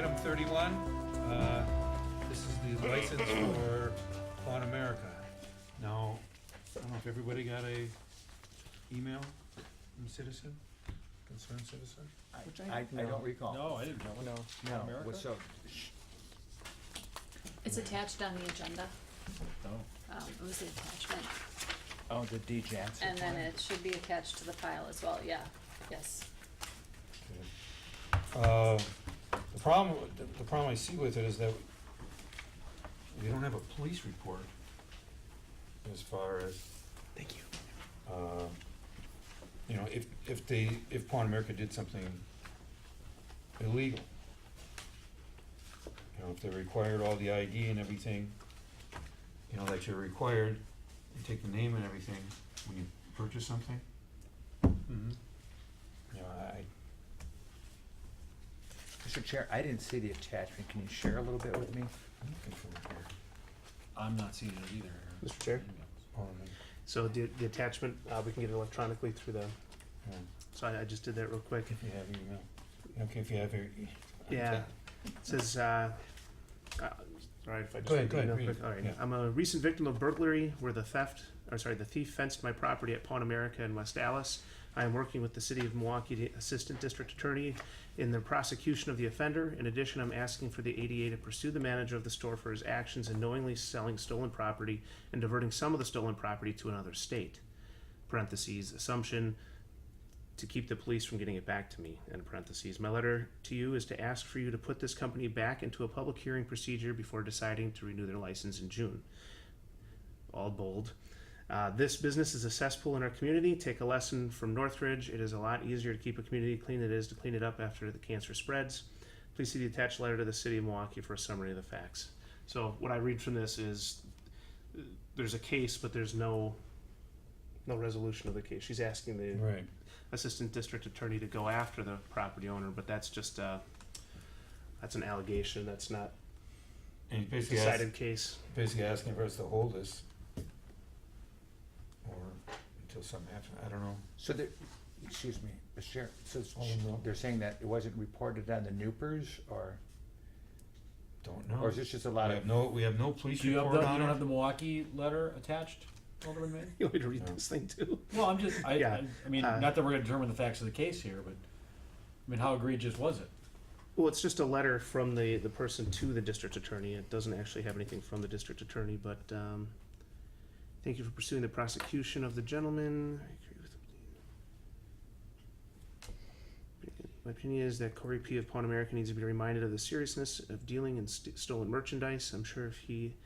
item 31. This is the license for Pawn America. Now, I don't know if everybody got a email from citizen, concerned citizen? I don't recall. No, I didn't know. No. America? So, It's attached on the agenda. Oh. It was the attachment. oh, the D. Jansen. And then it should be attached to the file as well, yeah, yes. The problem I see with it is that we don't have a police report as far as, Thank you. you know, if Pawn America did something illegal. You know, if they required all the ID and everything, you know, that you're required, you take the name and everything when you purchase something. Mm-hmm. You know, Mr. Chair, I didn't see the attachment. Can you share a little bit with me? I'm looking for it here. I'm not seeing it either. Mr. Chair? Hold on a minute. So the attachment, we can get it electronically through the, Yeah. so I just did that real quick. If you have your email. Okay, if you have your. Yeah. It says, all right, if I just Go ahead, read the email read it. quick. All right. Yeah. I'm a recent victim of burglary where the thief fenced my property at Pawn America in West Allis. I am working with the City of Milwaukee Assistant District Attorney in the prosecution of the offender. In addition, I'm asking for the ADA to pursue the manager of the store for his actions in knowingly selling stolen property and diverting some of the stolen property to another state. Parentheses, assumption to keep the police from getting it back to me, in parentheses. My letter to you is to ask for you to put this company back into a public hearing procedure before deciding to renew their license in June. All bold. This business is a cesspool in our community. Take a lesson from Northridge. It is a lot easier to keep a community clean than it is to clean it up after the cancer spreads. Please see the attached letter to the City of Milwaukee for a summary of the facts. So what I read from this is there's a case, but there's no resolution of the case. She's asking the Right. assistant district attorney to go after the property owner, but that's just that's an allegation. That's not And he's a basically decided case. basically asking for us to hold this. Or until something happens, I don't know. So, excuse me, Mr. Chair, so Oh, no. they're saying that it wasn't reported on the Newpers, or Don't know. or is this just a lot We of... have no police Do you have report the, on you don't it. have the Milwaukee letter attached, Alderman May? You want me to read No. this thing too? Well, I'm just, Yeah. I mean, not that we're gonna determine the facts of the case here, but, I mean, how egregious was it? Well, it's just a letter from the person to the district attorney. It doesn't actually have anything from the district attorney, but thank you for pursuing the prosecution of the gentleman. I agree with him. My opinion is that Corey P. of Pawn America needs to be reminded of the seriousness of dealing in stolen merchandise. I'm sure if he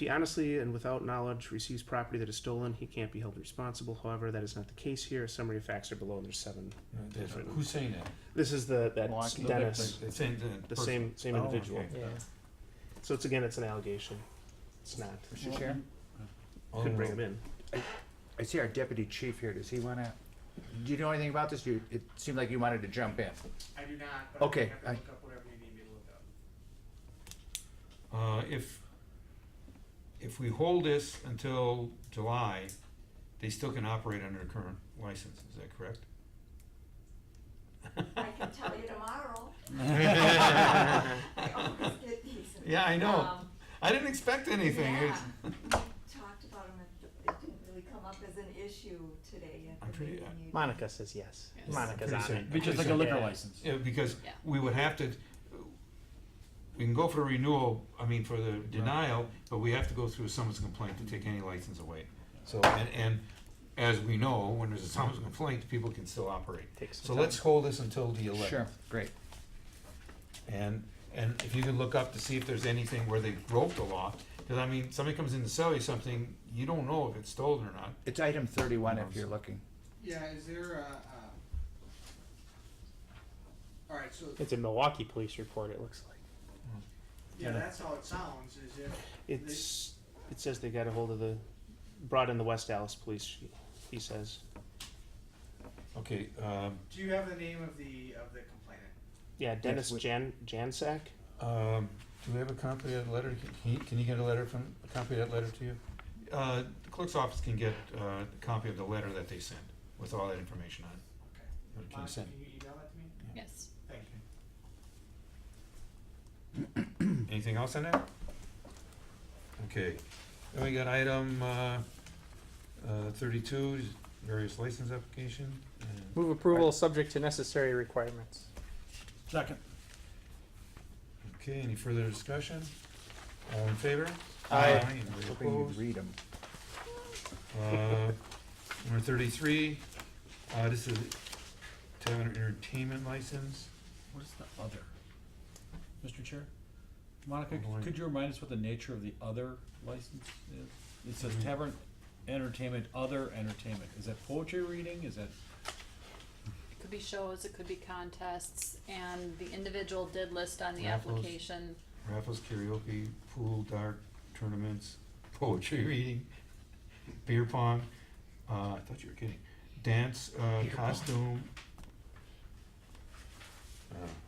honestly and without knowledge receives property that is stolen, he can't be held responsible. However, that is not the case here. A summary of facts are below, and there's 7 different. Who's saying that? This is that Milwaukee. Dennis, They're saying the same Oh, individual. okay. Yeah. So it's an allegation. It's not. Mr. Chair? Couldn't bring him in. I see our deputy chief here. Does he want to... Do you know anything about this? It seemed like you wanted to jump in. I do not, but Okay, I have to look up whatever you need me to look up. If we hold this until July, they still can operate under the current license, is that correct? I can tell you tomorrow. I always get these. Yeah, I know. I didn't expect anything. Yeah. We talked about them, it didn't really come up as an issue today at I'm the pretty- meeting. Monica says yes. Yes. Monica's Pretty on soon. it. Be just like a liquor Yeah. license. Yeah, because Yeah. we would have to, we can go for renewal, for the denial, but we have to go through a summons complaint to take any license away. So, and as we know, when there's a summons complaint, people can still operate. Takes some So time. let's hold this until the 11th. Sure, great. And if you can look up to see if there's anything where they broke the law, because I mean, somebody comes in to sell you something, you don't know if it's stolen or not. It's item 31 if you're looking. Yeah, is there all right, so, It's a Milwaukee police report, it looks like. yeah, that's how it sounds, is it? It says they got a hold of brought in the West Dallas police, he says. Okay, Do you have the name of the complainant? Yeah, Dennis we- Jansak. do we have a copy of that letter? Can you get a copy of that letter to you? The clerk's office can get a copy of the letter that they sent with all that information on it. Okay. Can you Monica, send? can you email that to me? Yes. Thank you. Anything else on that? Okay, then we got item, 32, various license application. and- Move approval subject to necessary requirements. Second. Okay, any further discussion? All in favor? Aye. Anybody Hoping you'd opposed? read them. Number 33, this is tavern entertainment license. What is the other? Mr. Chair? Monica, Hold on. could you remind us what the nature of the other license is? It says tavern entertainment, other entertainment. Is that poetry reading? Is that, It could be shows, it could be contests, and the individual did list on the Raffles. application. Raffles, karaoke, pool, dart, tournaments, poetry reading, beer pong, I thought you were kidding, dance, costume.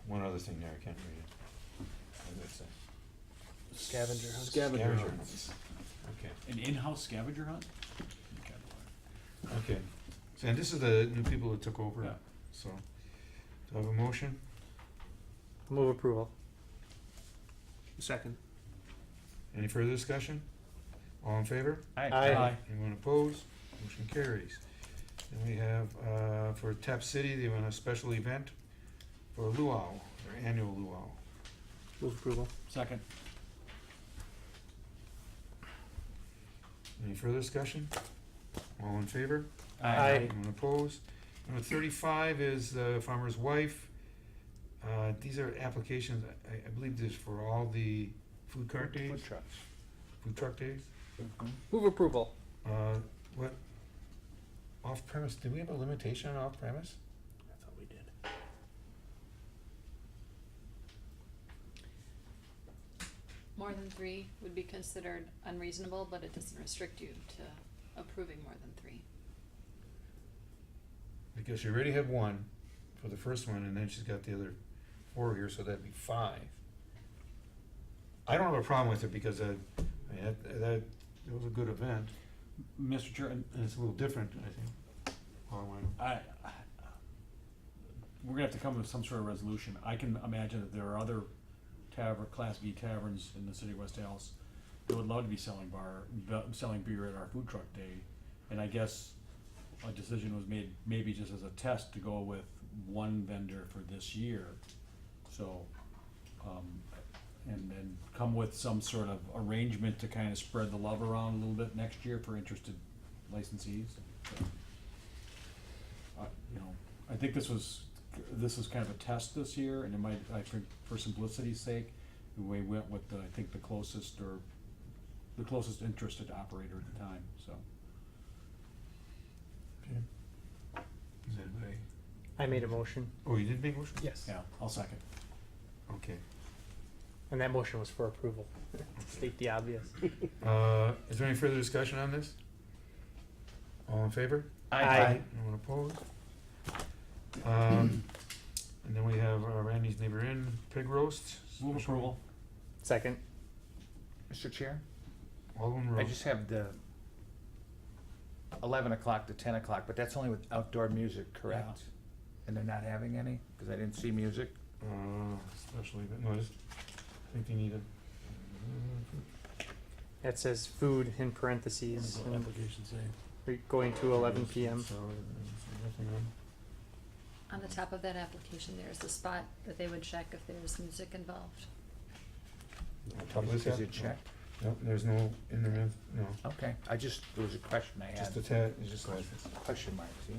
One other thing there, I can't read it. What did it say? Scavenger hunt. Scavenger hunt. hunts. Okay, An in-house scavenger hunt? okay. So, and this is the new people that took over, Yeah. so, do I have a motion? Move approval. Second. Any further discussion? All in favor? Aye. Anyone opposed? Motion carries. Then we have, for Tap City, they want a special event for luau, their annual luau. Move approval. Second. Any further discussion? All in favor? Aye. Anyone opposed? Number 35 is the Farmer's Wife. These are applications, I believe this is for all the food cart days, Food trucks. food truck days. Move approval. What, off-premise, did we have a limitation on off-premise? I thought we did. More than 3 would be considered unreasonable, but it doesn't restrict you to approving more than 3. Because you already have one for the first one, and then she's got the other 4 here, so that'd be 5. I don't have a problem with it because, I mean, that was a good event, Mr. Chair, and and it's a little different, I think. we're gonna have to come with some sort of resolution. I can imagine that there are other Class B taverns in the city of West Allis that would love to be selling beer at our food truck day. And I guess a decision was made, maybe just as a test, to go with one vendor for this year. So, and then come with some sort of arrangement to kind of spread the love around a little bit next year for interested licensees. So, you know, I think this is kind of a test this year, and it might, I think, for simplicity's sake, we went with I think the closest interested operator at the time, so. Okay. Is that right? I made a motion. Oh, you did make a motion? Yes. Yeah, I'll second. Okay. And that motion was for approval. State the obvious. Is there any further discussion on this? All in favor? Aye. Anyone opposed? And then we have Randy's Neighbor Inn pig roast. Move approval. Second. Mr. Chair, Alderman I Rose. just have the 11 o'clock to 10 o'clock, but that's only with outdoor music, correct? Yeah. And they're not having any, because I didn't see music? Special event, no, I think they need a, That says food in parentheses. What does the and application say? we're going to 11 p.m. So, nothing on. On the top of that application, there's the spot that they would check if there's music involved. On top of this Is app? it checked? No, there's no internet, no. Okay, there was a question I had. Just a tad, it's just like. Question mark, see?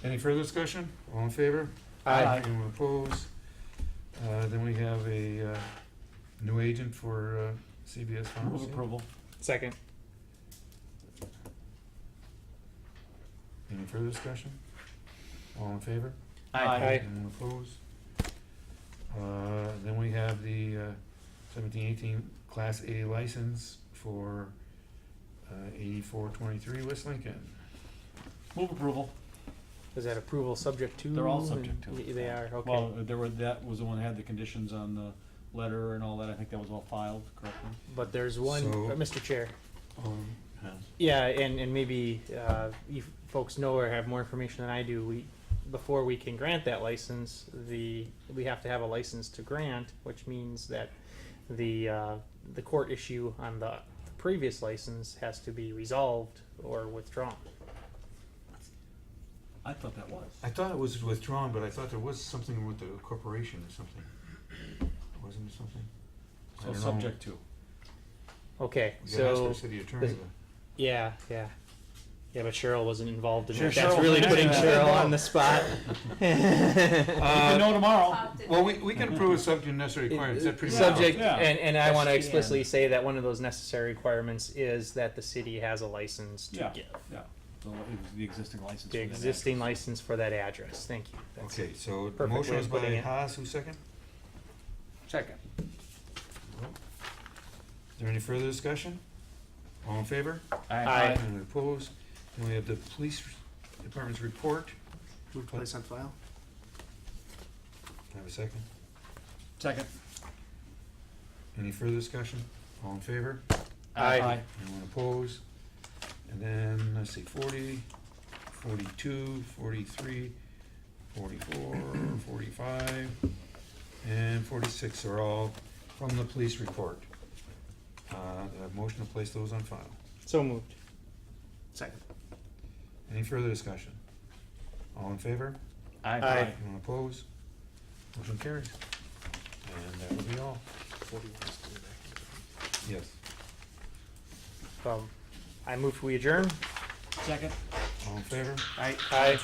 Any further discussion? All in favor? Aye. Anyone opposed? Then we have a new agent for CVS Move Pharmacy. approval. Second. Any further discussion? All in favor? Aye. Anyone opposed? Then we have the 17-18 Class A license for 8423 West Lincoln. Move approval. Is that approval subject to? They're all subject to it. They are, okay. Well, that was the one that had the conditions on the letter and all that. I think that was all filed correctly. But there's one, So- Mr. Chair. Yes. Yeah, and maybe you folks know or have more information than I do. before we can grant that license, we have to have a license to grant, which means that the court issue on the previous license has to be resolved or withdrawn. I thought that was. I thought it was withdrawn, but I thought there was something with the corporation or something. Wasn't there something? I So don't know. subject to. Okay, We gotta ask so our city attorney. the- yeah, but Cheryl wasn't involved in Sure, it. That's Cheryl really was putting mentioned. Cheryl on the spot. You can know tomorrow. Talked it- Well, we can approve a subject to necessary requirements, that's pretty. Subject, Yeah. and I want to Yes, explicitly say that one of those necessary requirements is that the city has a license to Yeah, give. yeah. So it was the existing license. The for that existing address. license for that address. Thank you. That's Okay, so the Perfect motion way was of by putting it. Haas, who's second? Second. Is there any further discussion? All in favor? Aye. Anyone opposed? And we have the police department's report. Move to place on file. Can I have a second? Second. Any further discussion? All in favor? Aye. Anyone opposed? And then, let's see, 40, 42, 43, 44, 45, and 46 are all from the police report. The motion to place those on file. So moved. Second. Any further discussion? All in favor? Aye. Anyone opposed? Motion carries. And that will be all. Yes. I move we adjourn. Second. All in favor? Aye. Aye.